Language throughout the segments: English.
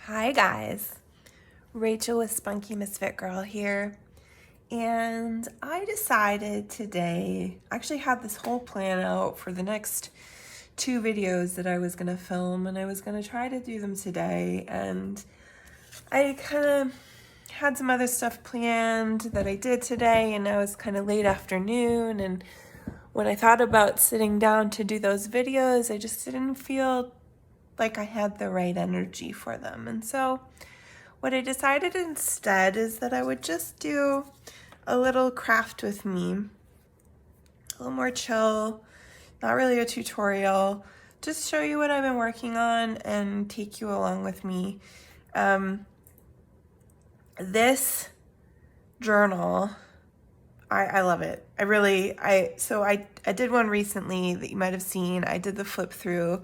Hi guys, Rachel with Spunky Misfit Girl here, and I decided today, I actually had this whole plan out for the next two videos that I was going to film, and I was going to try to do them today, and I kind of had some other stuff planned that I did today, and now it's kind of late afternoon, and when I thought about sitting down to do those videos, I just didn't feel like I had the right energy for them. And so what I decided instead is that I would just do a little craft with me, a little more chill, not really a tutorial, just show you what I've been working on and take you along with me. This journal, I love it. I did one recently that you might have seen. I did the flip through.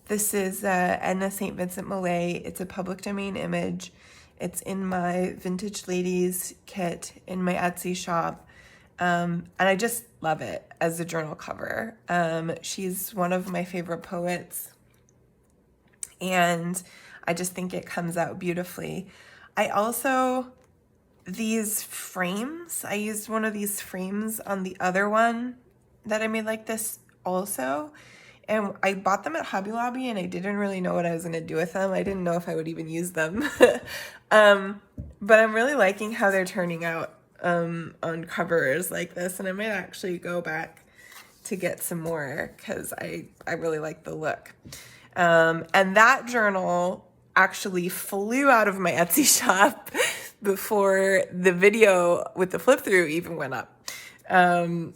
This is Edna St. Vincent Millay. It's a public domain image. It's in my Vintage Ladies kit in my Etsy shop. And I just love it as a journal cover. She's one of my favorite poets. And I just think it comes out beautifully. These frames, I used one of these frames on the other one that I made like this also. And I bought them at Hobby Lobby and I didn't really know what I was going to do with them. I didn't know if I would even use them. But I'm really liking how they're turning out on covers like this. And I might actually go back to get some more because I really like the look. And that journal actually flew out of my Etsy shop before the video with the flip through even went up.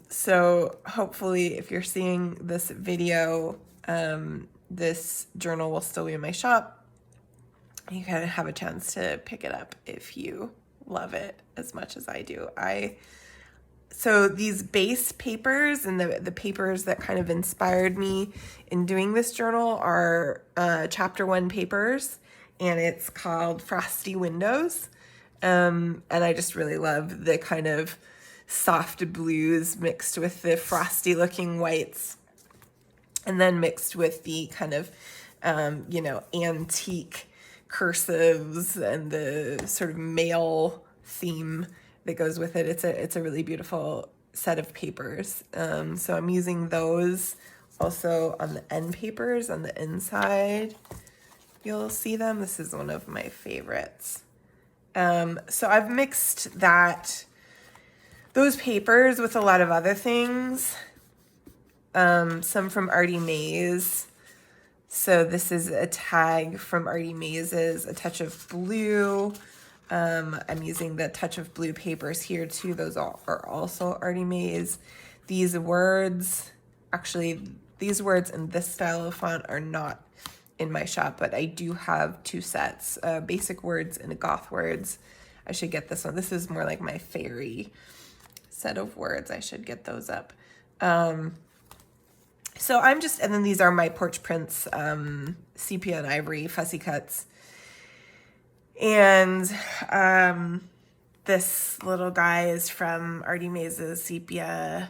So hopefully if you're seeing this video, this journal will still be in my shop. You can have a chance to pick it up if you love it as much as I do. So these base papers and the papers that kind of inspired me in doing this journal are chapter 1 papers, and it's called Frosty Windows. And I just really love the kind of soft blues mixed with the frosty looking whites, and then mixed with the kind of, antique cursives and the sort of male theme that goes with it. It's a really beautiful set of papers. So I'm using those also on the end papers on the inside. You'll see them. This is one of my favorites. So I've mixed those papers with a lot of other things. Some from Artie Mays. So this is a tag from Artie Mays's A Touch of Blue. I'm using the Touch of Blue papers here too. Those are also Artie Mays. These words in this style of font are not in my shop, but I do have two sets, Basic Words and Goth Words. I should get this one. This is more like my fairy set of words. I should get those up. And then these are my Porch Prints, sepia and ivory fussy cuts. And this little guy is from Artie Mays's sepia.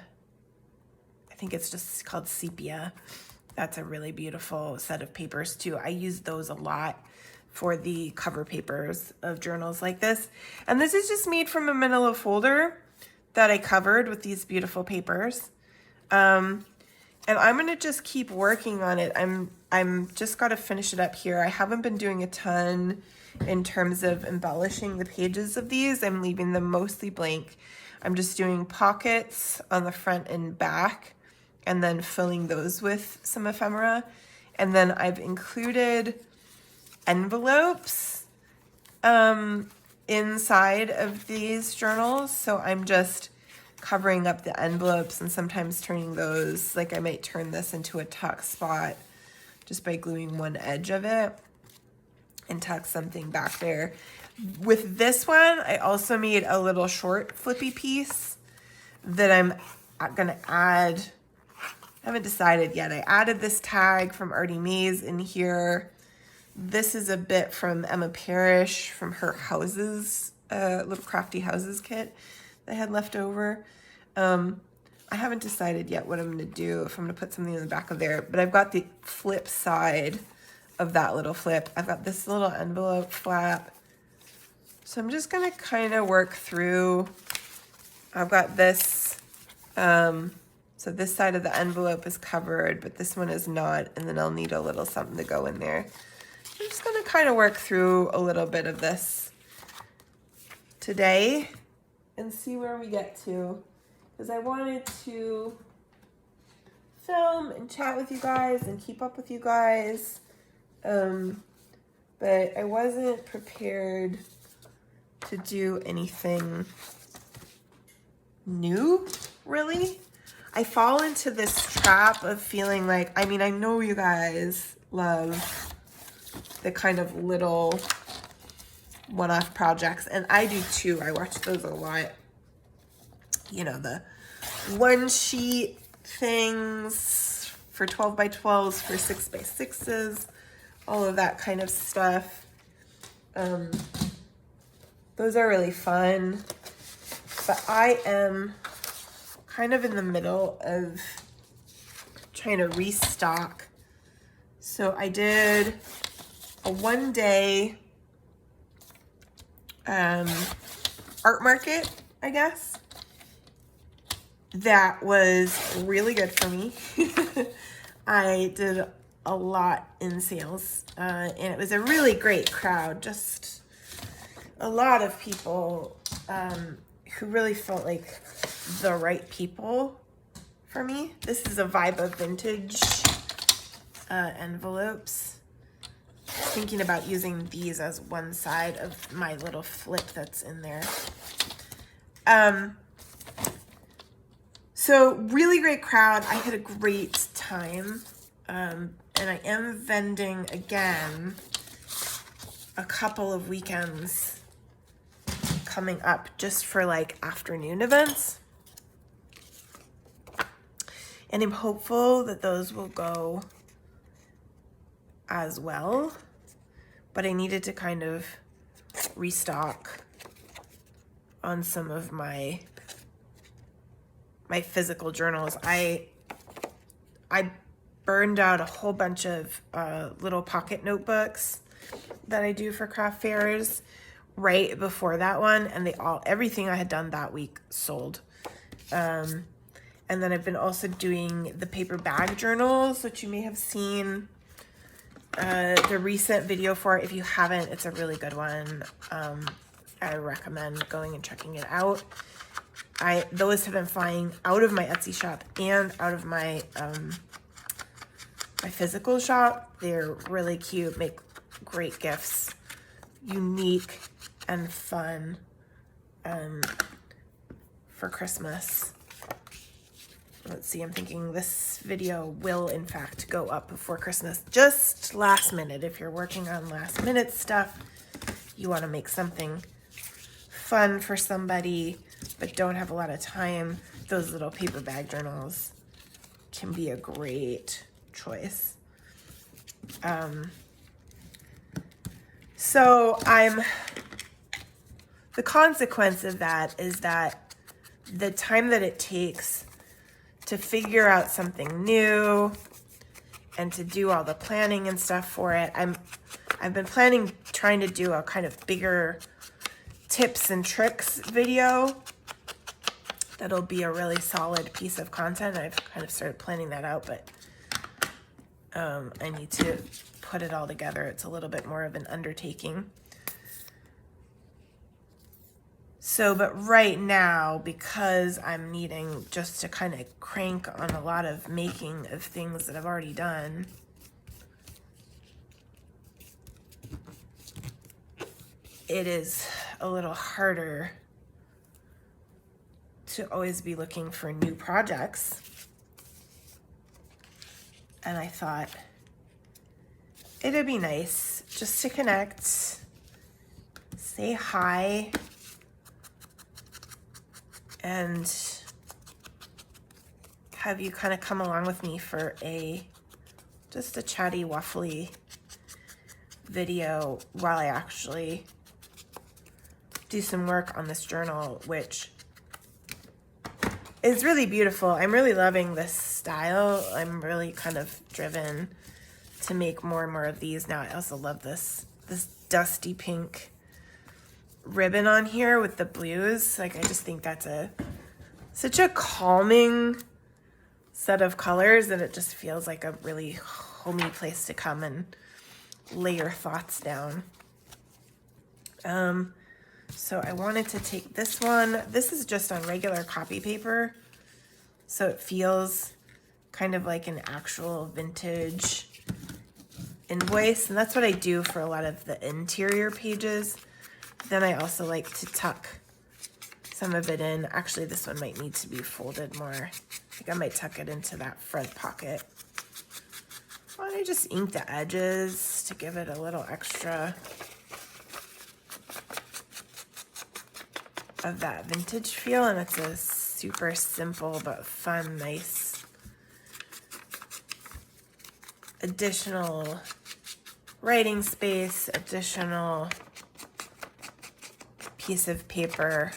I think it's just called sepia. That's a really beautiful set of papers too. I use those a lot for the cover papers of journals like this. And this is just made from a manila folder that I covered with these beautiful papers. And I'm going to just keep working on it. I'm just got to finish it up here. I haven't been doing a ton in terms of embellishing the pages of these. I'm leaving them mostly blank. I'm just doing pockets on the front and back and then filling those with some ephemera. And then I've included envelopes inside of these journals. So I'm just covering up the envelopes and sometimes turning those, like I might turn this into a tuck spot just by gluing one edge of it and tuck something back there. With this one, I also made a little short flippy piece that I'm gonna add. I haven't decided yet. I added this tag from Artie Mays in here. This is a bit from Emma Parrish from her houses, little crafty houses kit that I had left over. I haven't decided yet what I'm going to do, if I'm going to put something in the back of there, but I've got the flip side of that little flip. I've got this little envelope flap. So I'm just gonna kind of work through. I've got this, so this side of the envelope is covered, but this one is not, and then I'll need a little something to go in there. I'm just gonna kind of work through a little bit of this today and see where we get to, because I wanted to film and chat with you guys and keep up with you guys, but I wasn't prepared to do anything new, really. I fall into this trap of feeling like, I mean, I know you guys love the kind of little one-off projects, and I do too. I watch those a lot. You know, the one sheet things for 12 by 12s, for 6 by 6s, all of that kind of stuff. Those are really fun, but I am kind of in the middle of trying to restock. So I did a one-day art market, I guess. That was really good for me. I did a lot in sales, and it was a really great crowd. Just a lot of people who really felt like the right people for me. This is a Vibe of Vintage envelopes. Thinking about using these as one side of my little flip that's in there. So really great crowd. I had a great time. And I am vending again a couple of weekends coming up just for like afternoon events. And I'm hopeful that those will go as well. But I needed to kind of restock on some of my physical journals. I burned out a whole bunch of little pocket notebooks that I do for craft fairs right before that one, and everything I had done that week sold. And then I've been also doing the paper bag journals, which you may have seen the recent video for. If you haven't, it's a really good one. I recommend going and checking it out. Those have been flying out of my Etsy shop and out of my my physical shop. They're really cute, make great gifts, unique and fun for Christmas. Let's see, I'm thinking this video will in fact go up before Christmas, just last minute. If you're working on last minute stuff, you want to make something fun for somebody but don't have a lot of time, those little paper bag journals can be a great choice. So the consequence of that is that the time that it takes to figure out something new and to do all the planning and stuff for it, I've been trying to do a kind of bigger tips and tricks video that'll be a really solid piece of content. I've kind of started planning that out, but I need to put it all together. It's a little bit more of an undertaking. So, but right now, because I'm needing just to kind of crank on a lot of making of things that I've already done, it is a little harder to always be looking for new projects. And I thought it'd be nice just to connect, say hi, and have you kind of come along with me for just a chatty, waffly video while I actually do some work on this journal, which is really beautiful. I'm really loving this style. I'm really kind of driven to make more and more of these. Now I also love this dusty pink ribbon on here with the blues. Like, I just think that's such a calming set of colors that it just feels like a really homey place to come and lay your thoughts down. So I wanted to take this one. This is just on regular copy paper, so it feels kind of like an actual vintage invoice, and that's what I do for a lot of the interior pages. Then I also like to tuck some of it in. Actually, this one might need to be folded more. I think I might tuck it into that front pocket. Why don't I just ink the edges to give it a little extra of that vintage feel, and it's a super simple but fun, nice additional writing space, additional piece of paper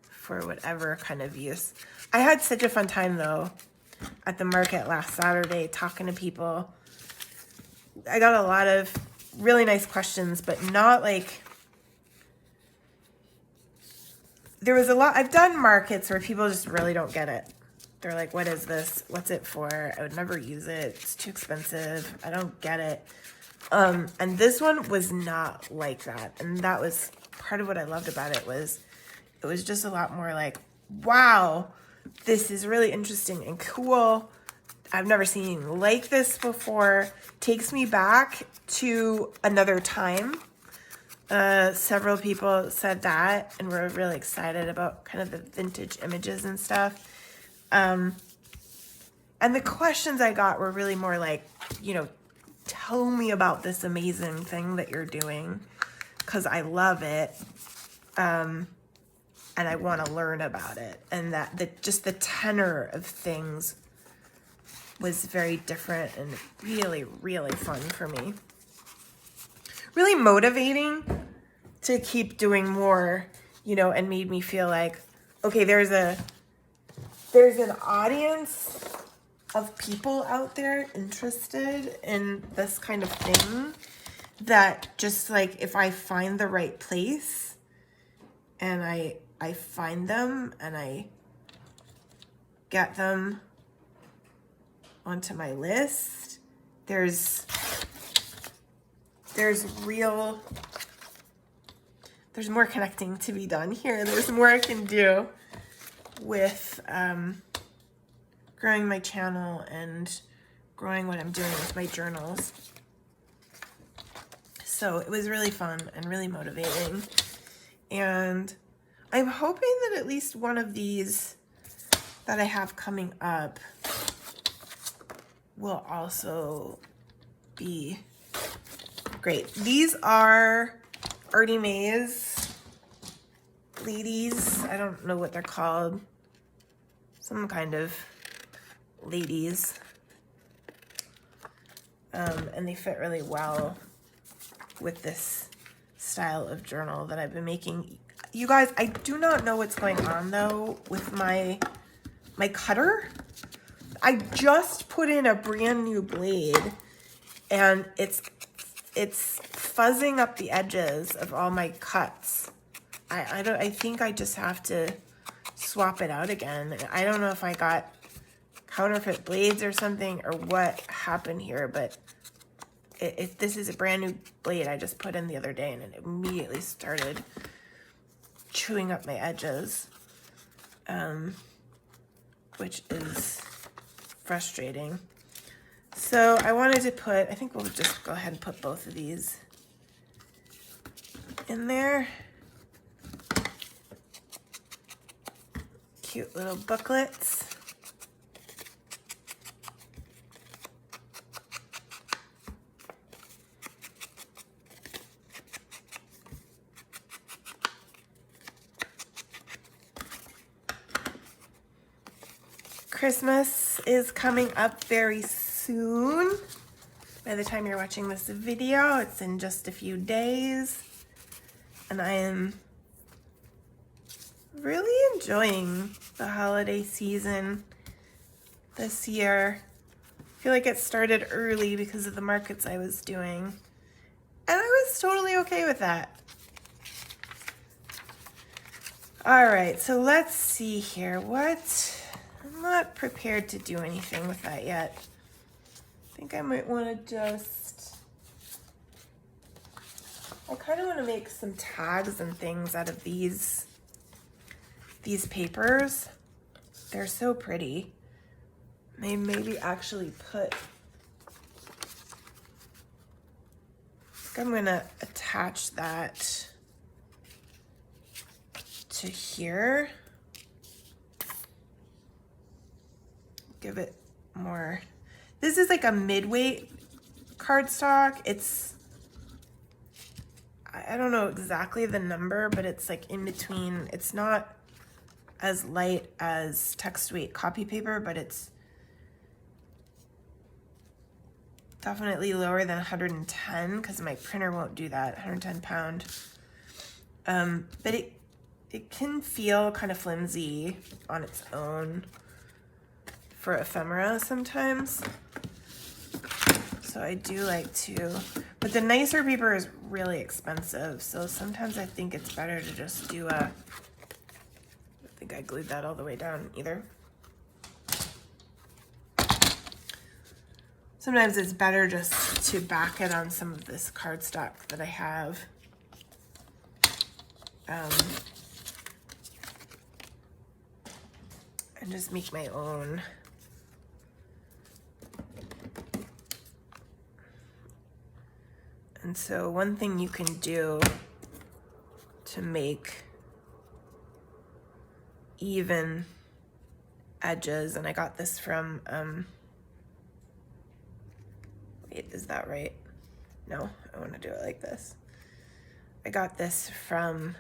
for whatever kind of use. I had such a fun time though at the market last Saturday talking to people. I got a lot of really nice questions, but not like, there was a lot, I've done markets where people just really don't get it. They're like, what is this? What's it for? I would never use it. It's too expensive. I don't get it. And this one was not like that. And that was part of what I loved about it. Was it was just a lot more like, wow, this is really interesting and cool. I've never seen anything like this before. Takes me back to another time. Several people said that and were really excited about kind of the vintage images and stuff. And the questions I got were really more like, you know, tell me about this amazing thing that you're doing, because I love it. And I want to learn about it. And that just the tenor of things was very different and really, really fun for me. Really motivating to keep doing more, you know, and made me feel like, okay, there's an audience of people out there interested in this kind of thing, that just like, if I find the right place and I find them and I get them onto my list, there's more connecting to be done here. There's more I can do with growing my channel and growing what I'm doing with my journals. So it was really fun and really motivating. And I'm hoping that at least one of these that I have coming up will also be great. These are Artie Mae's ladies. I don't know what they're called. Some kind of ladies. And they fit really well with this style of journal that I've been making. You guys, I do not know what's going on though with my cutter. I just put in a brand new blade and it's fuzzing up the edges of all my cuts. I think I just have to swap it out again. I don't know if I got counterfeit blades or something or what happened here, but this is a brand new blade I just put in the other day and it immediately started chewing up my edges, which is frustrating. So I wanted to put, I think we'll just go ahead and put both of these in there. Cute little booklets. Christmas is coming up very soon. By the time you're watching this video, it's in just a few days. And I am really enjoying the holiday season this year. feel like it started early because of the markets I was doing. And I was totally okay with that. All right, so let's see here. I'm not prepared to do anything with that yet. I think I might want to just, I kind of want to make some tags and things out of these papers. They're so pretty. Maybe actually put, I'm gonna attach that to here. Give it more. This is like a mid-weight cardstock. It's, I don't know exactly the number, but it's like in between. It's not as light as text weight copy paper, but it's definitely lower than 110 because my printer won't do that, 110 pound. But it can feel kind of flimsy on its own for ephemera sometimes. So I do like to, but the nicer paper is really expensive. So sometimes I think it's better to just do I think I glued that all the way down either. Sometimes it's better just to back it on some of this cardstock that I have. And just make my own. And so one thing you can do to make even edges, and I got this from, wait, is that right? No, I want to do it like this. I got this from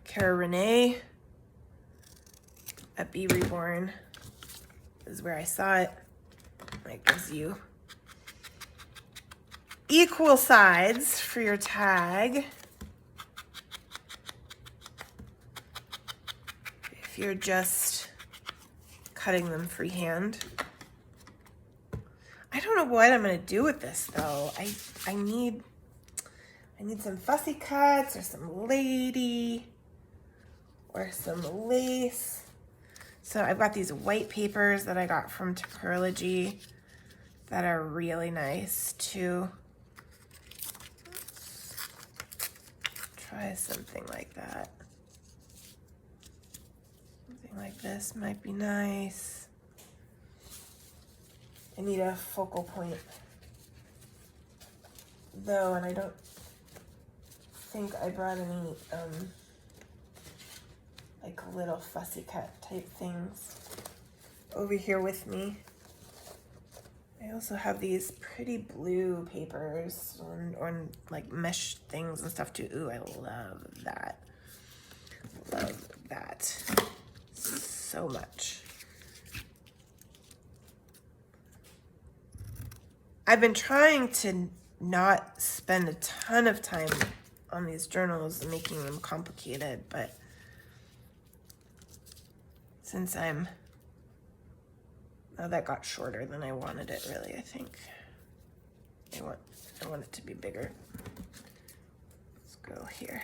Cara Renee at Be Reborn. This is where I saw it. It gives you equal sides for your tag. If you're just cutting them freehand. I don't know what I'm gonna do with this though. I need some fussy cuts or some lady or some lace. So I've got these white papers that I got from Technology that are really nice too. Try something like that. Something like this might be nice. I need a focal point though, and I don't think I brought any like little fussy cut type things over here with me. I also have these pretty blue papers on like mesh things and stuff too. Ooh, I love that. Love that so much. I've been trying to not spend a ton of time on these journals and making them complicated, but since oh, that got shorter than I wanted it really, I think. I want it to be bigger. Let's go here.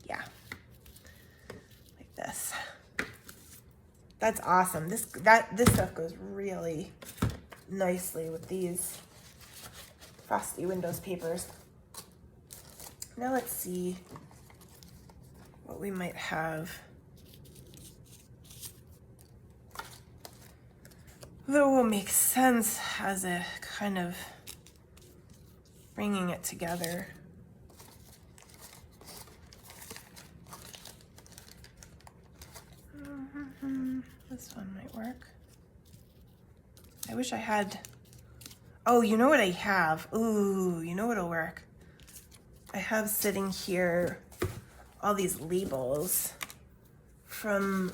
Yeah, like this. That's awesome. This stuff goes really nicely with these Frosty Windows papers. Now let's see what we might have that will make sense as a kind of bringing it together. This one might work. I wish I had, oh, you know what I have? Ooh, you know what'll work? I have sitting here all these labels from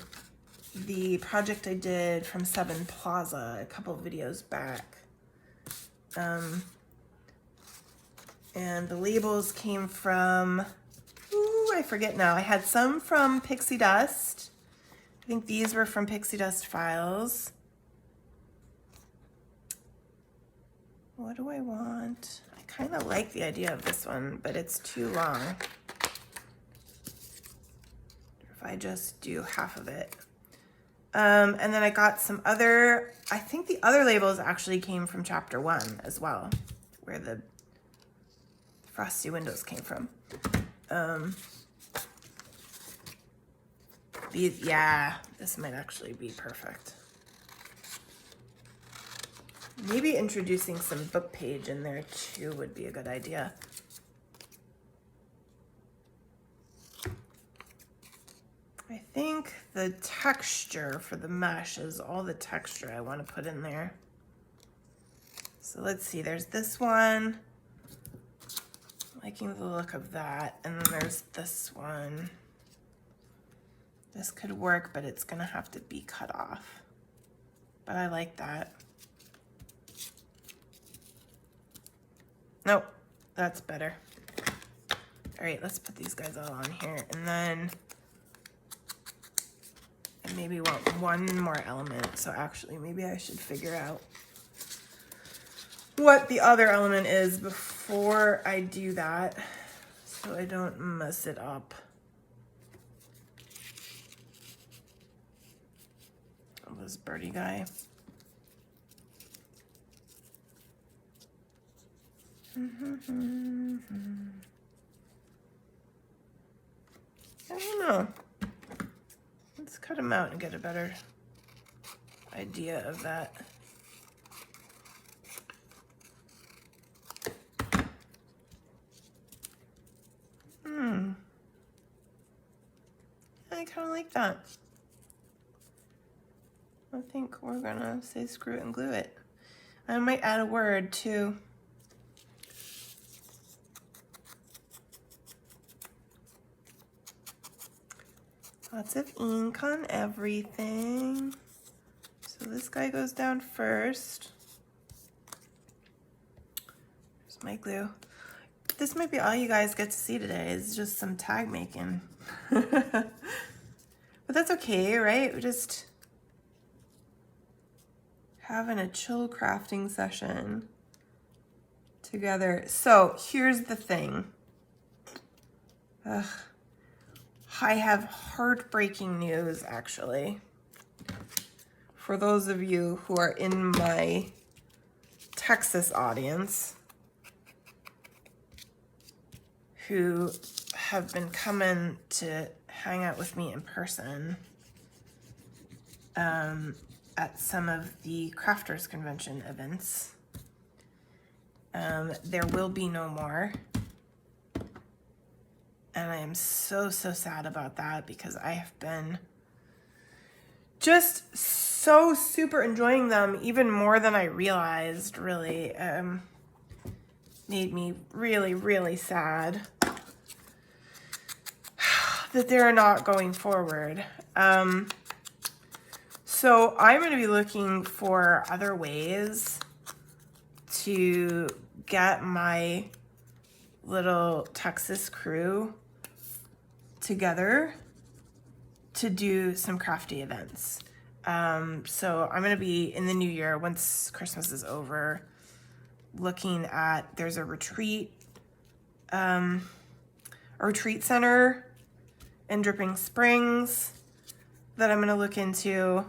the project I did from Seven Plaza a couple of videos back. And the labels came from, ooh, I I forget now. I had some from Pixie Dust. I think these were from Pixie Dust Files. What do I want? I kind of like the idea of this one, but it's too long. If I just do half of it. And then I got some other, I think the other labels actually came from chapter 1 as well, where the frosty windows came from. These, yeah, this might actually be perfect. Maybe introducing some book page in there too would be a good idea. I think the texture for the mesh is all the texture I want to put in there. So let's see, there's this one. Liking the look of that. And then there's this one. This could work, but it's gonna have to be cut off. But I like that. Nope, that's better. All right, let's put these guys all on here. And then I maybe want one more element. So actually, maybe I should figure out what the other element is before I do that, so I don't mess it up. Oh, this birdie guy. I don't know. Let's cut him out and get a better idea of that. I kind of like that. I think we're gonna say screw it and glue it. I might add a word too. Lots of ink on everything. So this guy goes down first. There's my glue. This might be all you guys get to see today, is just some tag making. But that's okay, right? We're just having a chill crafting session together. So here's the thing. Ugh. I have heartbreaking news, actually. For those of you who are in my Texas audience, who have been coming to hang out with me in person at some of the Crafters Convention events. There will be no more. And I am so, so sad about that, because I have been just so super enjoying them, even more than I realized, really. Made me really, really sad that they're not going forward. So I'm going to be looking for other ways to get my little Texas crew together to do some crafty events. So I'm going to be in the new year, once Christmas is over, looking at, there's a retreat center in Dripping Springs that I'm going to look into.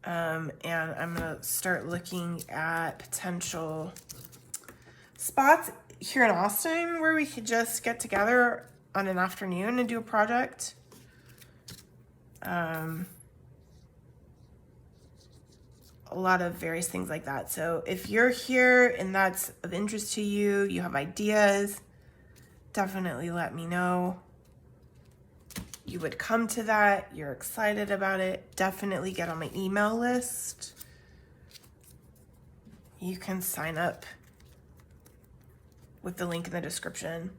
And I'm going to start looking at potential spots here in Austin where we could just get together on an afternoon and do a project. A lot of various things like that. So if you're here and that's of interest to you, you have ideas, definitely let me know. You would come to that, you're excited about it, definitely get on my email list. You can sign up with the link in the description.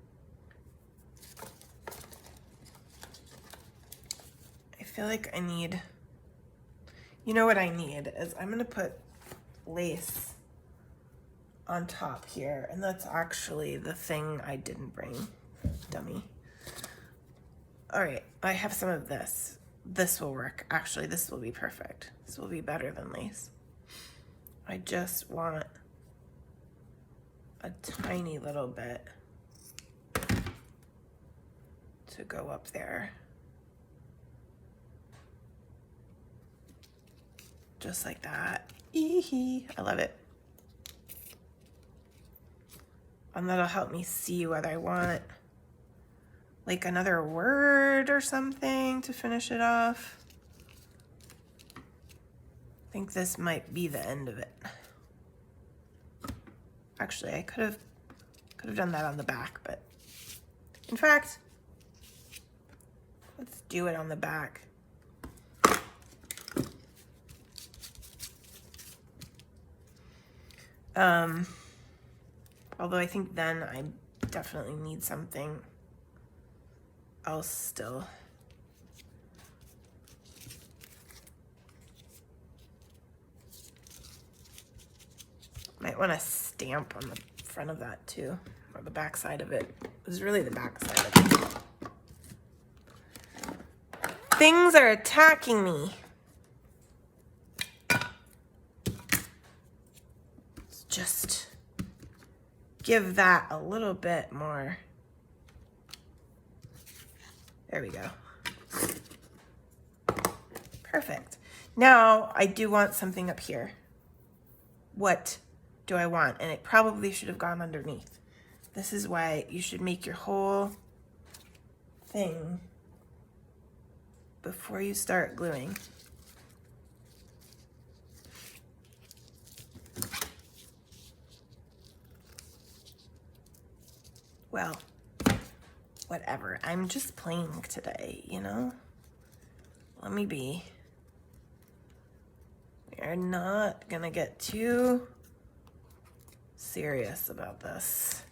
I feel like I need, you know what I need is I'm gonna put lace on top here, and that's actually the thing I didn't bring, dummy. All right, I have some of this. This will work. Actually, this will be perfect. This will be better than lace. I just want a tiny little bit to go up there. Just like that. Eehee. I love it. And that'll help me see whether I want like another word or something to finish it off. I think this might be the end of it. Actually, I could have done that on the back, but in fact, let's do it on the back. Although I think then I definitely need something else still. Might want to stamp on the front of that too, or the back side of it. It was really the back side of it. Things are attacking me. Let's just give that a little bit more. There we go. Perfect. Now I do want something up here. What do I want? And it probably should have gone underneath. This is why you should make your whole thing before you start gluing. Well, whatever. I'm just playing today, you know? Let me be. We're not gonna get too serious about this.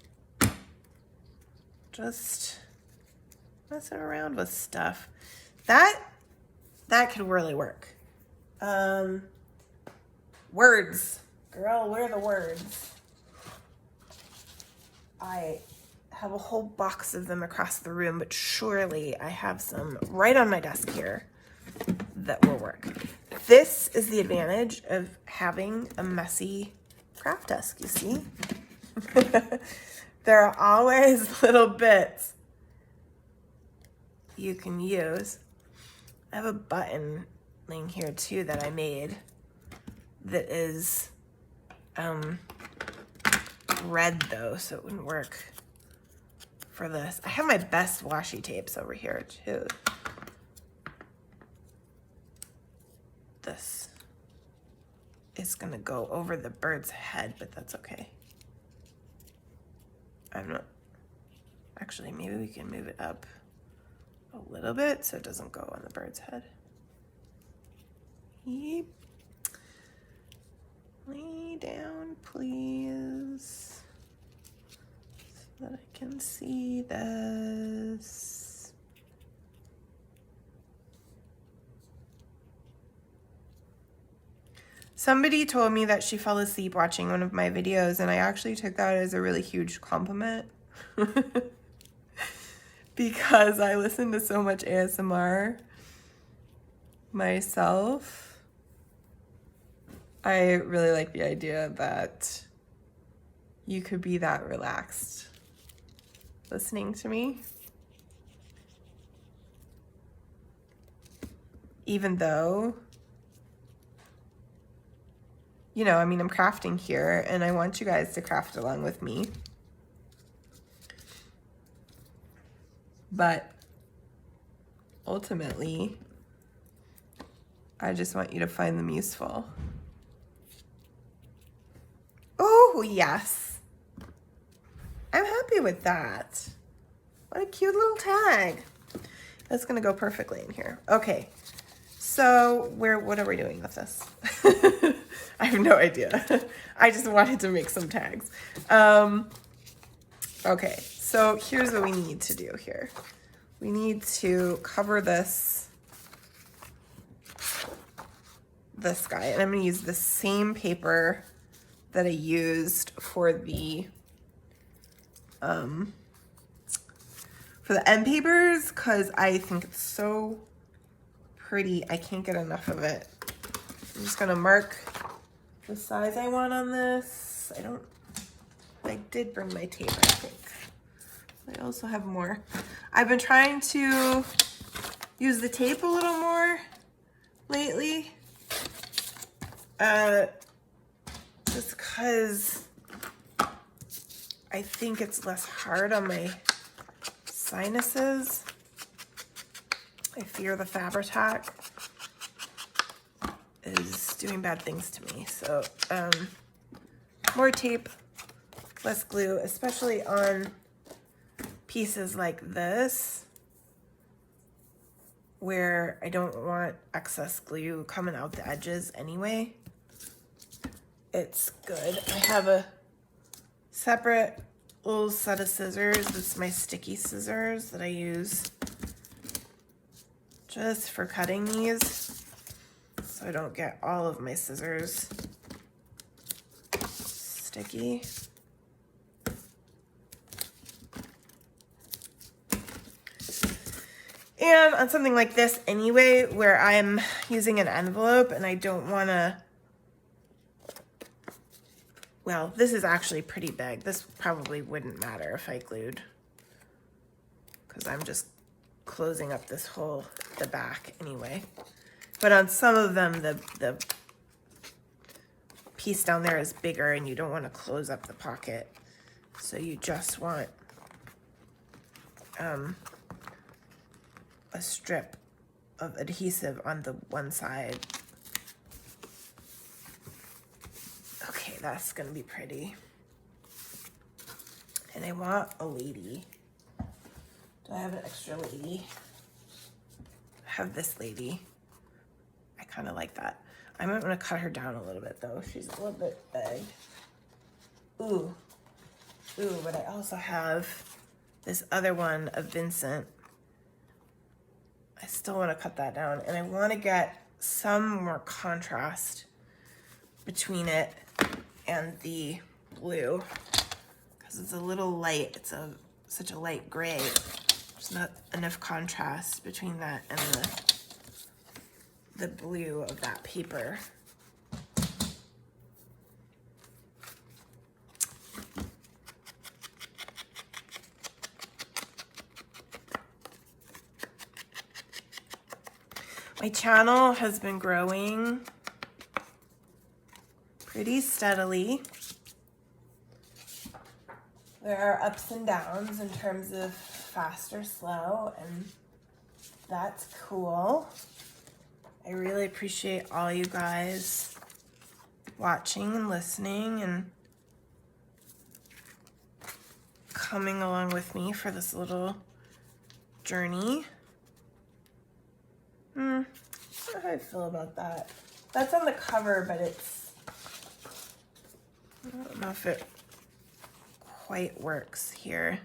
Just messing around with stuff. That could really work. Words. Girl, where are the words? I have a whole box of them across the room, but surely I have some right on my desk here that will work. This is the advantage of having a messy craft desk, you see? There are always little bits you can use. I have a button laying here too that I made that is red though, so it wouldn't work for this. I have my best washi tapes over here too. This is gonna go over the bird's head, but that's okay. I'm not, actually maybe we can move it up a little bit so it doesn't go on the bird's head. Yep. Lay down, please, so that I can see this. Somebody told me that she fell asleep watching one of my videos, and I actually took that as a really huge compliment because I listen to so much ASMR myself. I really like the idea that you could be that relaxed listening to me. Even though, you know, I mean, I'm crafting here and I want you guys to craft along with me. But ultimately, I just want you to find them useful. Oh, yes. I'm happy with that. What a cute little tag. That's gonna go perfectly in here. Okay, so what are we doing with this? I have no idea. I just wanted to make some tags. Okay, so here's what we need to do here. We need to cover this guy, and I'm gonna use the same paper that I used for the for the end papers because I think it's so pretty. I can't get enough of it. I'm just gonna mark the size I want on this. I did bring my tape, I think. I also have more. I've been trying to use the tape a little more lately. Just because I think it's less hard on my sinuses. I fear the Fabri-Tac is doing bad things to me. So more tape, less glue, especially on pieces like this where I don't want excess glue coming out the edges anyway. It's good. I have a separate little set of scissors. This is my sticky scissors that I use just for cutting these, so I don't get all of my scissors sticky. And on something like this anyway, where I'm using an envelope and I don't want to, well, this is actually pretty big. This probably wouldn't matter if I glued, because I'm just closing up this whole, the back anyway. But on some of them, the piece down there is bigger and you don't want to close up the pocket. So you just want a strip of adhesive on the one side. Okay, that's gonna be pretty. And I want a lady. Do I have an extra lady? I have this lady. I kind of like that. I might want to cut her down a little bit though. She's a little bit big. Ooh, but I also have this other one of Vincent. I still want to cut that down, and I want to get some more contrast between it and the blue, because it's a little light. It's such a light gray. There's not enough contrast between that and the blue of that paper. My channel has been growing pretty steadily. There are ups and downs in terms of fast or slow, and that's cool. I really appreciate all you guys watching and listening and coming along with me for this little journey. I don't know how I feel about that. That's on the cover, but I don't know if it quite works here.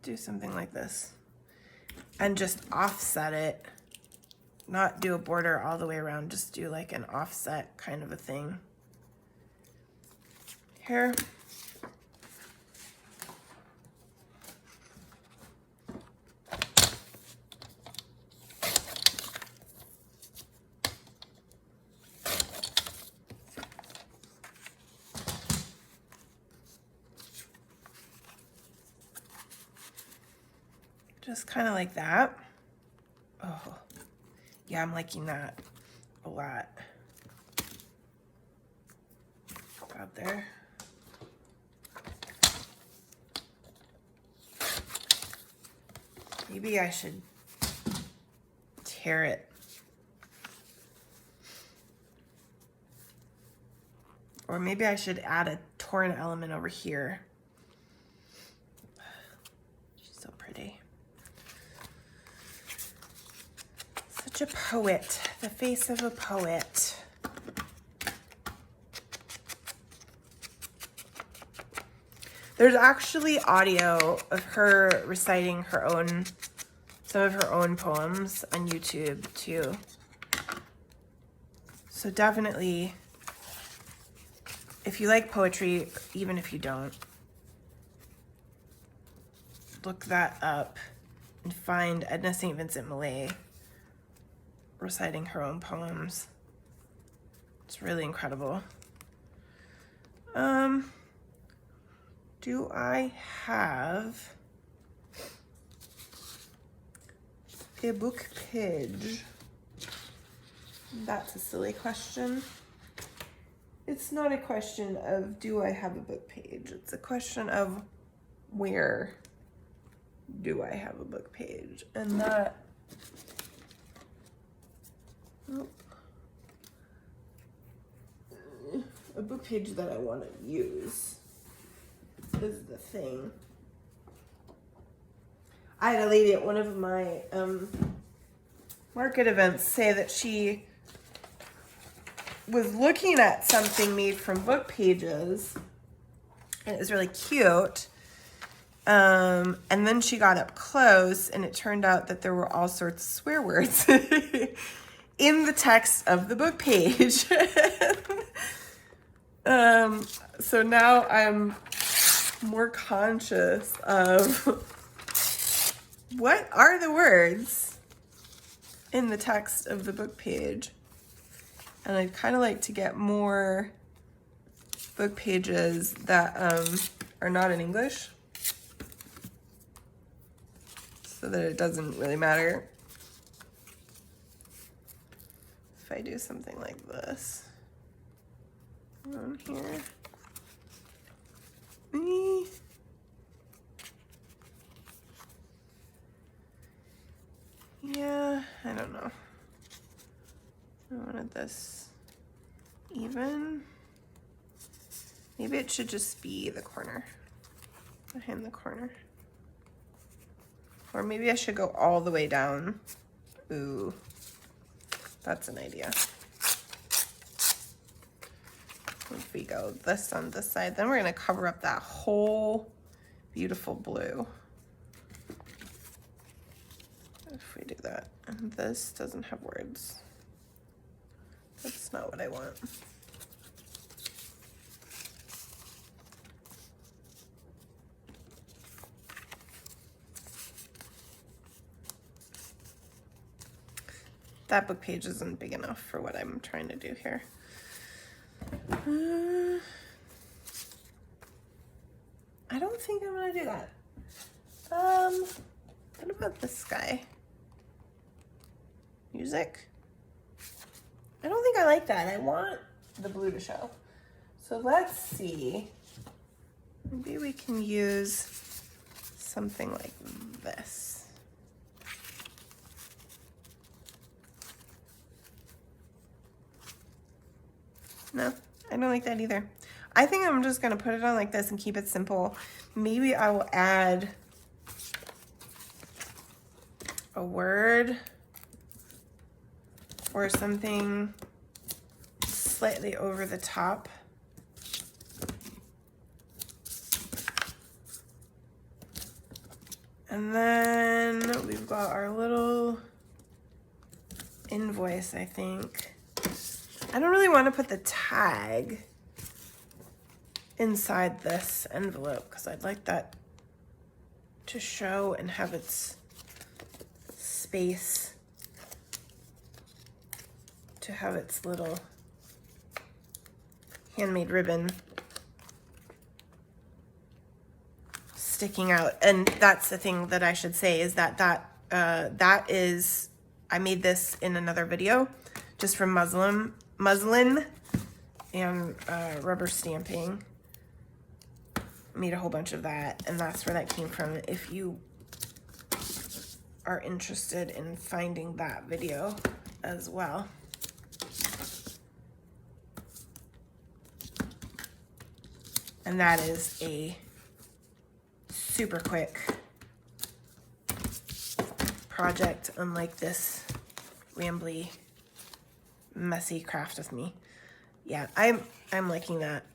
Do something like this and just offset it, not do a border all the way around, just do like an offset kind of a thing here. Just kind of like that. Oh, yeah, I'm liking that a lot. Out there. Maybe I should tear it. Or maybe I should add a torn element over here. She's so pretty. Such a poet, the face of a poet. There's actually audio of her reciting some of her own poems on YouTube too. So definitely, if you like poetry, even if you don't, look that up and find Edna St. Vincent Millay reciting her own poems. It's really incredible. Do I have a book page? That's a silly question. It's not a question of do I have a book page. It's a question of where do I have a book page? And that, a book page that I want to use is the thing. I had a lady at one of my market events say that she was looking at something made from book pages and it was really cute. And then she got up close and it turned out that there were all sorts of swear words in the text of the book page. So now I'm more conscious of what are the words in the text of the book page. And I'd kind of like to get more book pages that are not in English, so that it doesn't really matter if I do something like this on here. Yeah, I don't know. I wanted this even. Maybe it should just be the corner, behind the corner. Or maybe I should go all the way down. Ooh, that's an idea. If we go this on this side, then we're gonna cover up that whole beautiful blue. If we do that, and this doesn't have words. That's not what I want. That book page isn't big enough for what I'm trying to do here. I don't think I'm gonna do that. What about this guy? Music? I don't think I like that. I want the blue to show. So let's see. Maybe we can use something like this. No, I don't like that either. I think I'm just gonna put it on like this and keep it simple. Maybe I will add a word or something slightly over the top. And then we've got our little invoice, I think. I don't really want to put the tag inside this envelope because I'd like that to show and have its space to have its little handmade ribbon sticking out. And that's the thing that I should say is that that is, I made this in another video just from muslin and rubber stamping. Made a whole bunch of that, and that's where that came from. If you are interested in finding that video as well. And that is a super quick project, unlike this rambly, messy craft with me. Yeah, I'm liking that.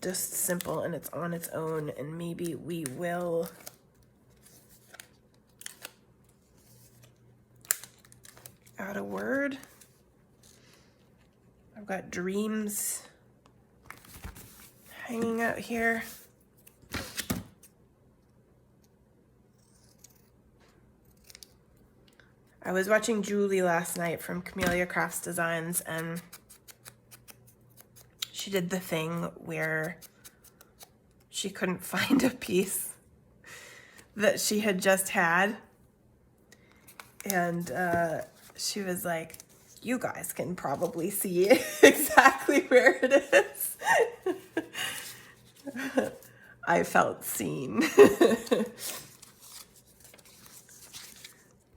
Just simple, and it's on its own, and maybe we will add a word. I've got dreams hanging out here. I was watching Julie last night from Camellia Crafts Designs, and she did the thing where she couldn't find a piece that she had just had. And she was like, you guys can probably see exactly where it is. I felt seen.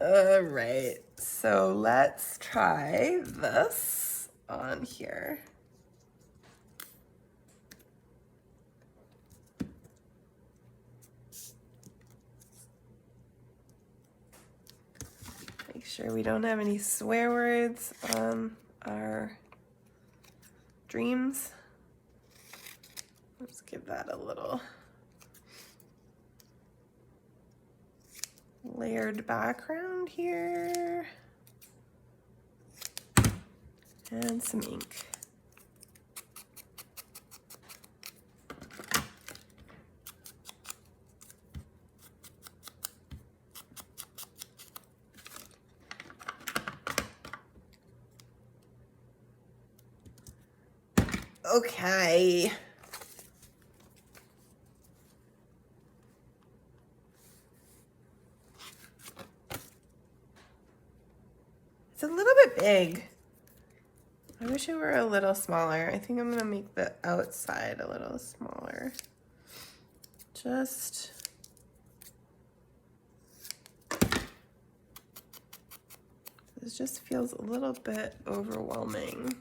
All right, so let's try this on here. Make sure we don't have any swear words on our dreams. Let's give that a little layered background here. And some ink. Okay. It's a little bit big. I wish it were a little smaller. I think I'm gonna make the outside a little smaller. Just this just feels a little bit overwhelming.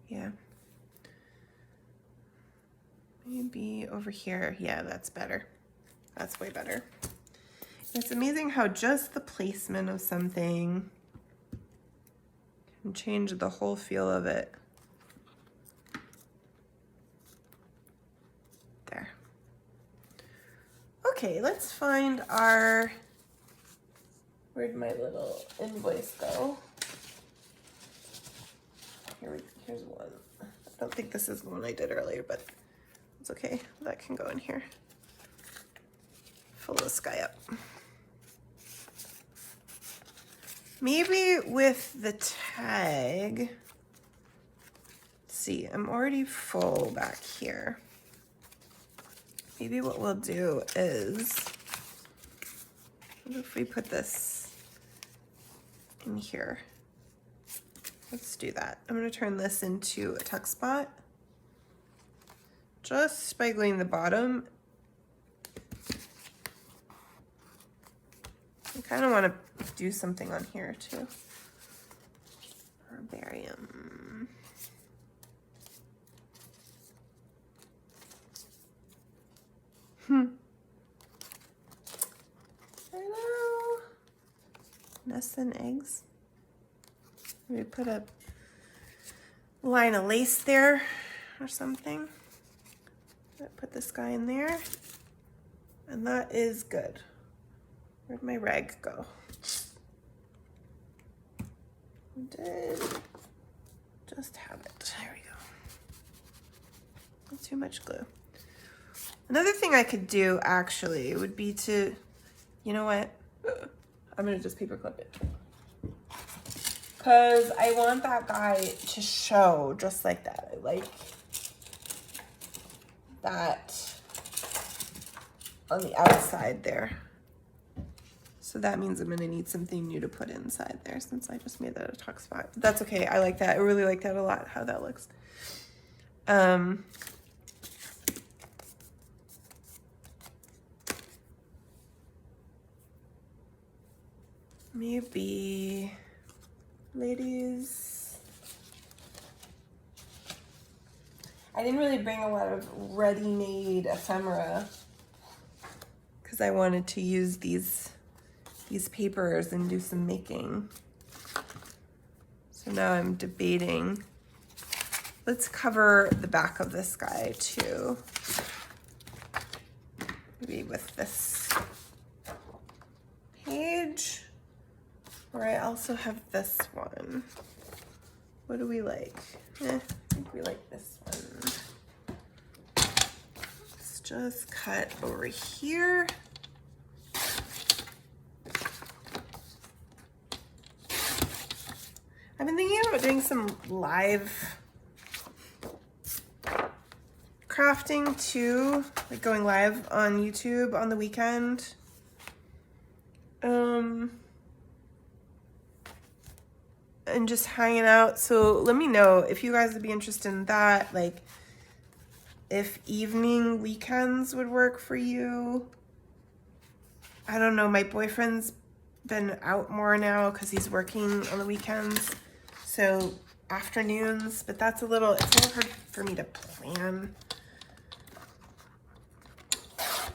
Yeah. Maybe over here. Yeah, that's better. That's way better. It's amazing how just the placement of something can change the whole feel of it. There. Okay, let's find our, where'd my little invoice go? Here's one. I don't think this is the one I did earlier, but it's okay. That can go in here. Fill this guy up. Maybe with the tag, let's see, I'm already full back here. Maybe what we'll do is, what if we put this in here? Let's do that. I'm going to turn this into a tuck spot just by gluing the bottom. I kind of want to do something on here too. Herbarium. Hello. Nests and eggs. Maybe put a line of lace there or something. Put this guy in there. And that is good. Where'd my rag go? I did just have it. There we go. Not too much glue. Another thing I could do actually would be to, you know what? I'm gonna just paper clip it. Cause I want that guy to show just like that. I like that on the outside there. So that means I'm gonna need something new to put inside there since I just made that a tuck spot. But that's okay, I like that. I really like that a lot, how that looks. Maybe, ladies, I didn't really bring a lot of ready-made ephemera because I wanted to use these papers and do some making. So now I'm debating. Let's cover the back of this guy too. Maybe with this page. Or I also have this one What do we like? I think we like this one. Let's just cut over here. I've been thinking about doing some live crafting too, like going live on YouTube on the weekend. And just hanging out. So let me know if you guys would be interested in that, like if evening weekends would work for you. I don't know, my boyfriend's been out more now because he's working on the weekends, so afternoons, but it's a little hard for me to plan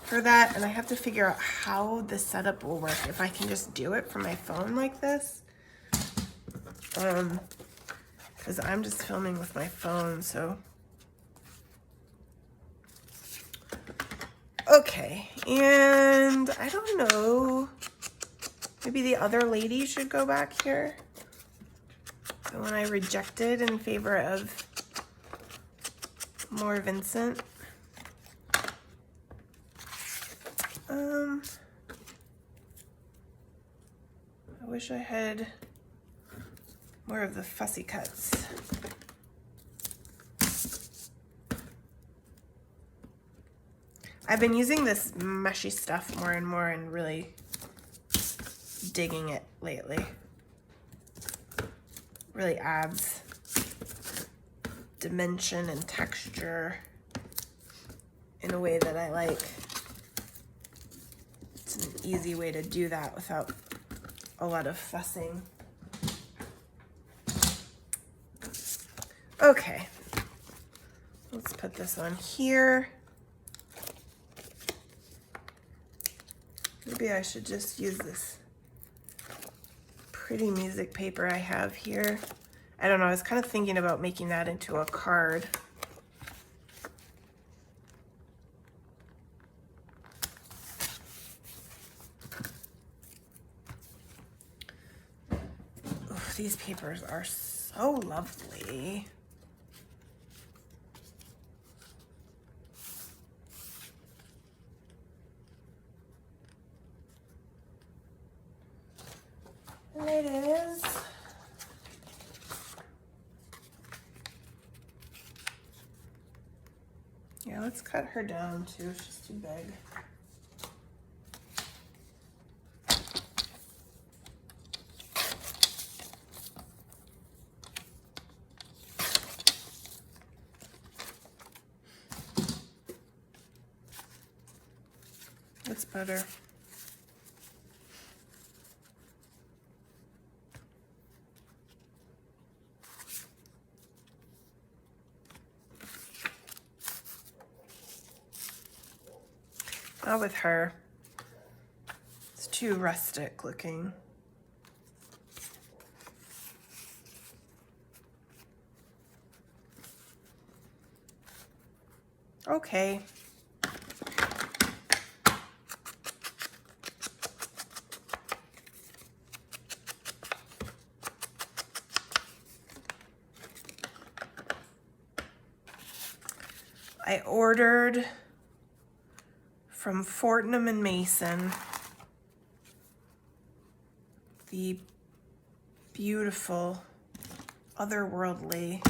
for that, and I have to figure out how the setup will work, if I can just do it from my phone like this, because I'm just filming with my phone. So okay, and I don't know, maybe the other lady should go back here, the one I rejected in favor of more Vincent. I wish I had more of the fussy cuts. I've been using this meshy stuff more and more and really digging it lately. Really adds dimension and texture in a way that I like. It's an easy way to do that without a lot of fussing. Okay, let's put this on here. Maybe I should just use this pretty music paper I have here. I don't know, I was kind of thinking about making that into a card. Ooh, these papers are so lovely. There it is. Yeah, let's cut her down too. She's too big. That's better. Not with her. It's too rustic looking. Okay. I ordered from Fortnum and Mason the beautiful, otherworldly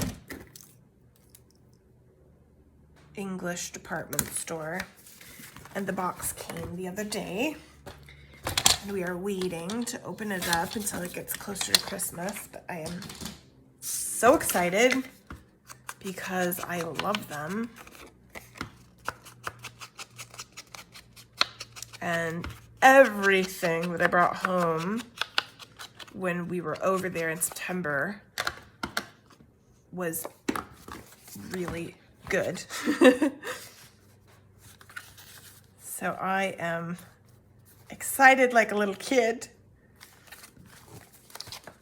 English department store, and the box came the other day, and we are waiting to open it up until it gets closer to Christmas. But I am so excited because I love them. And everything that I brought home when we were over there in September was really good. So I am excited like a little kid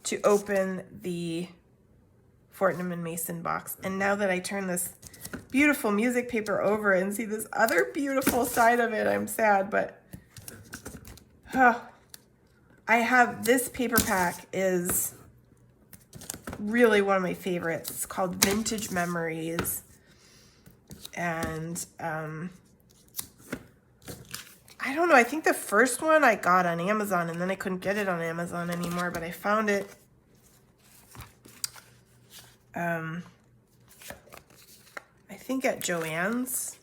to open the Fortnum and Mason box. And now that I turn this beautiful music paper over and see this other beautiful side of it, I'm sad, but I have this paper pack is really one of my favorites. It's called Vintage Memories. And I don't know, I think the first one I got on Amazon, and then I couldn't get it on Amazon anymore, but I found it I think at Joann's,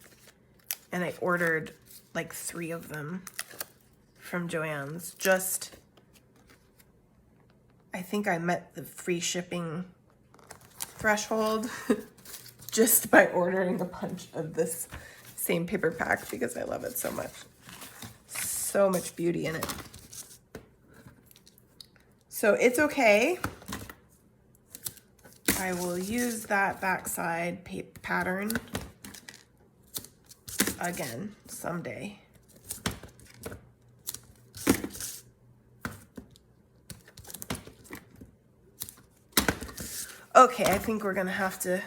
and I ordered like 3 of them from Joann's. Just, I think I met the free shipping threshold just by ordering a bunch of this same paper pack because I love it so much. So much beauty in it. So it's okay. I will use that backside pattern again someday. Okay, I think we're gonna have to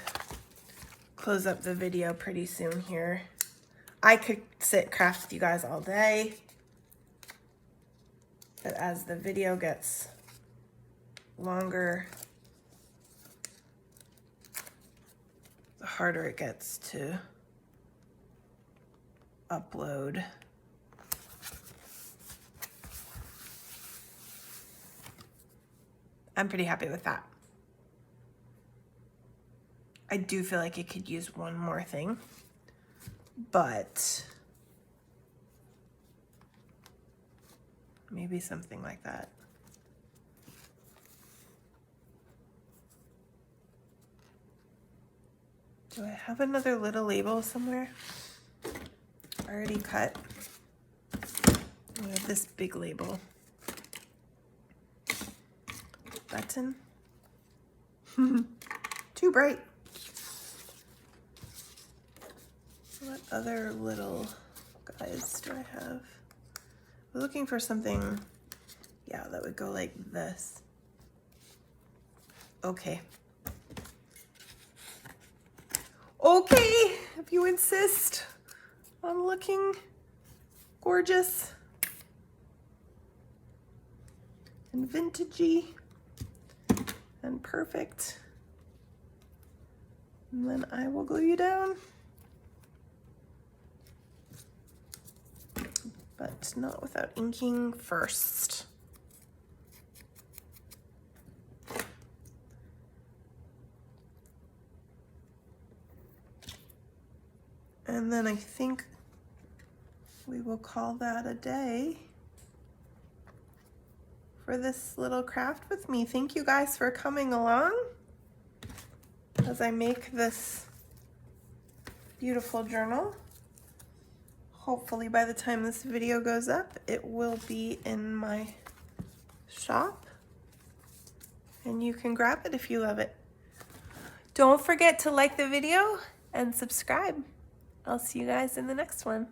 close up the video pretty soon here. I could sit craft with you guys all day, but as the video gets longer, the harder it gets to upload. I'm pretty happy with that. I do feel like it could use one more thing, but maybe something like that. Do I have another little label somewhere already cut? I have this big label. Button. Too bright. What other little guys do I have? I'm looking for something, yeah, that would go like this. Okay. Okay, if you insist on looking gorgeous and vintagey and perfect, and then I will glue you down. But not without inking first. And then I think we will call that a day for this little craft with me. Thank you guys for coming along as I make this beautiful journal. Hopefully by the time this video goes up, it will be in my shop and you can grab it if you love it. Don't forget to like the video and subscribe. I'll see you guys in the next one.